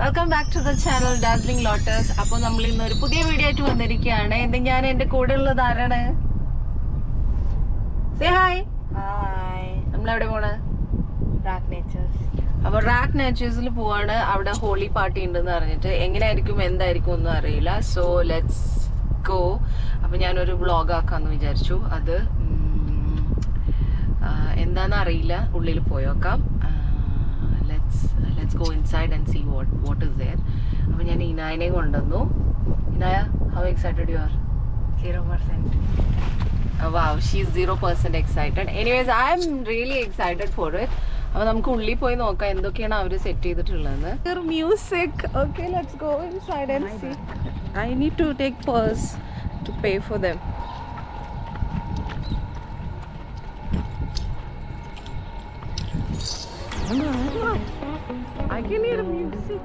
Welcome back to the channel Dazzling Lotus. അപ്പോൾ നമ്മൾ ഇന്ന് ഒരു പുതിയ വീഡിയോ ആയിട്ട് വന്നിരിക്കുകയാണ്. ഞാൻ എൻ്റെ കൂടെ ഉള്ളത് ആരാണ്? Say hi. Hi. നമ്മൾ എവിടെ പോണ്? Rak Natures. അപ്പോൾ റാക്ക് നേച്ചേഴ്സിൽ പോവാണ്. അവിടെ ഹോളി പാർട്ടി ഉണ്ടെന്ന് പറഞ്ഞിട്ട് എങ്ങനെയായിരിക്കും എന്തായിരിക്കും ഒന്നും അറിയില്ല. So let's go. അപ്പോൾ ഞാനൊരു വ്ളോഗ് ആക്കാമെന്ന് വിചാരിച്ചു. അത് എന്താണെന്ന് അറിയില്ല. ഉള്ളിൽ പോയോക്കാം. Let's go inside and see what is there. അപ്പോൾ ഞാൻ ഇനായനെ കൊണ്ടുവന്നു. Inaya, how excited you are? 0%. Wow, she's 0% excited. Anyways, I am really excited for it. അപ്പോൾ നമുക്ക് ഉള്ളിൽ പോയി നോക്കാം എന്തൊക്കെയാണ് അവർ സെറ്റ് ചെയ്തിട്ടുള്ളത്. Music. Okay, let's go inside and see. I need to take purse to pay for them. I can hear music.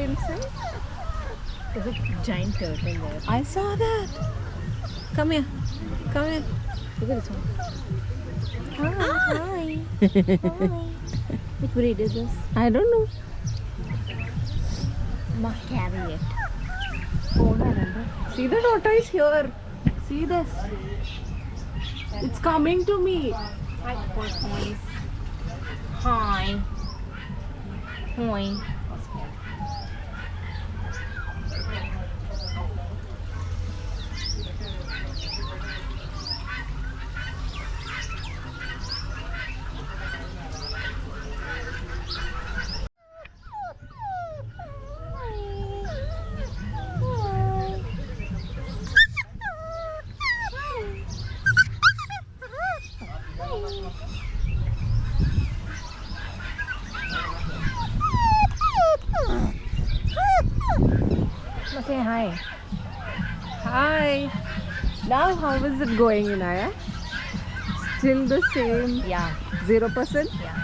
inside? There's a giant turtle there. I saw that. Come here. Come here. Look at this one. Hi. Hi. Which breed is this? I don't know. Must carry it. See the tortoise here. See this. It's coming to me. Hi, tortoise. Hi. Hi. Say hi. Hi. Now how is it going, Inaya? Still the same? Yeah. 0%? Yeah.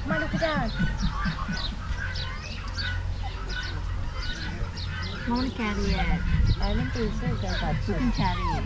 Come on, look at that. I want to carry it. I don't think so. You can touch You it. can carry it.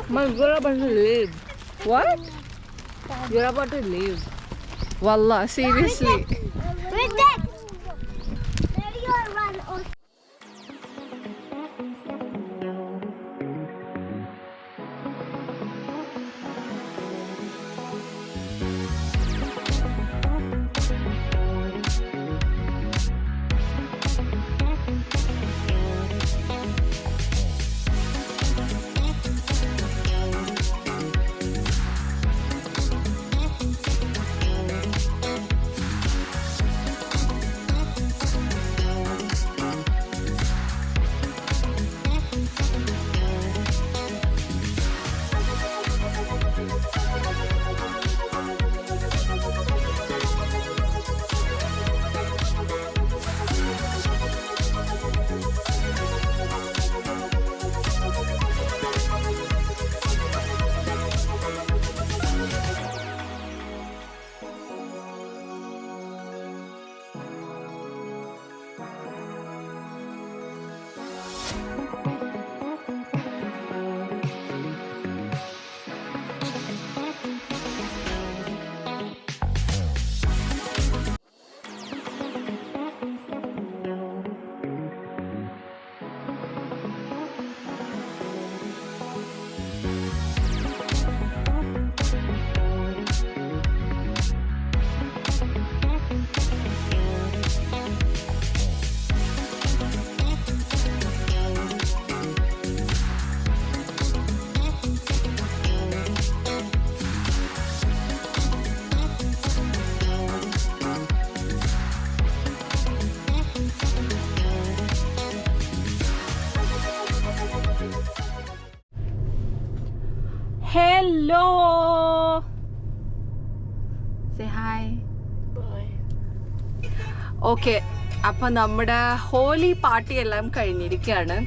You're about to leave. What? You're about to leave. Wallah, seriously. Where's that? There you are, run. Hello. Say hi. Bye. Okay. അപ്പോൾ നമ്മുടെ Holi party എല്ലാം കഴിഞ്ഞിരിക്കുകയാണ്.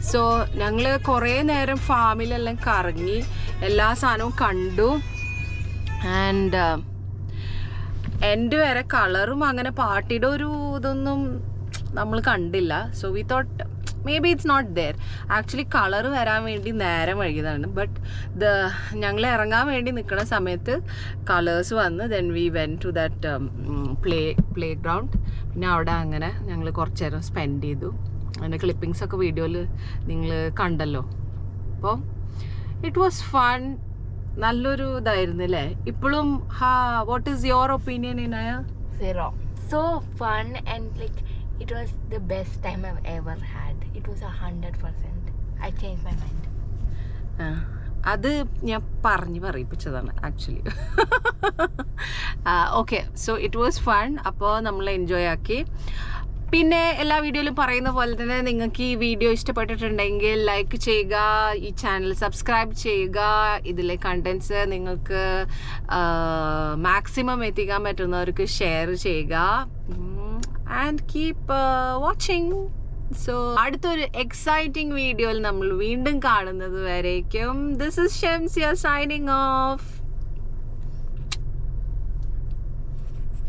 So ഞങ്ങൾ കുറേ നേരം ഫാമിലെല്ലാം കറങ്ങി എല്ലാ സാധനവും കണ്ടു. ആൻഡ് എൻ്റെ വരെ കളറും അങ്ങനെ പാർട്ടിയുടെ ഒരു ഇതൊന്നും നമ്മൾ കണ്ടില്ല. So we thought may be it's not there. Actually colour വരാൻ വേണ്ടി നേരം വൈകിയതാണ്. ബട്ട് ഞങ്ങൾ ഇറങ്ങാൻ വേണ്ടി നിൽക്കുന്ന സമയത്ത് കളേഴ്സ് വന്ന് then we went to that playground. പിന്നെ അവിടെ അങ്ങനെ ഞങ്ങൾ കുറച്ച് നേരം സ്പെൻഡ് ചെയ്തു. അതിൻ്റെ ക്ലിപ്പിങ്സൊക്കെ വീഡിയോയിൽ നിങ്ങൾ കണ്ടല്ലോ. അപ്പോൾ ഇറ്റ് വാസ് ഫൺ. നല്ലൊരു ഇതായിരുന്നു അല്ലേ? ഇപ്പോഴും what is your opinion Inaya? Zero. So fun and like it was the best time I've ever had. It was 100%. I changed my mind. അത് ഞാൻ പറയിപ്പിച്ചതാണ് actually. Okay, so it was fun. അപ്പോൾ നമ്മൾ enjoy ആക്കി. പിന്നെ എല്ലാ വീഡിയോയിലും പറയുന്ന പോലെ തന്നെ നിങ്ങൾക്ക് ഈ വീഡിയോ ഇഷ്ടപ്പെട്ടിട്ടുണ്ടെങ്കിൽ ലൈക്ക് ചെയ്യുക, ഈ ചാനൽ സബ്സ്ക്രൈബ് ചെയ്യുക, ഇതിലെ കണ്ടൻസ് നിങ്ങൾക്ക് മാക്സിമം എത്തിക്കാൻ പറ്റുന്നവർക്ക് ഷെയർ ചെയ്യുക. And keep watching. സോ അടുത്തൊരു എക്സൈറ്റിംഗ് വീഡിയോയിൽ നമ്മൾ വീണ്ടും കാണുന്നത് വരേക്കും this is Shamsiya signing off.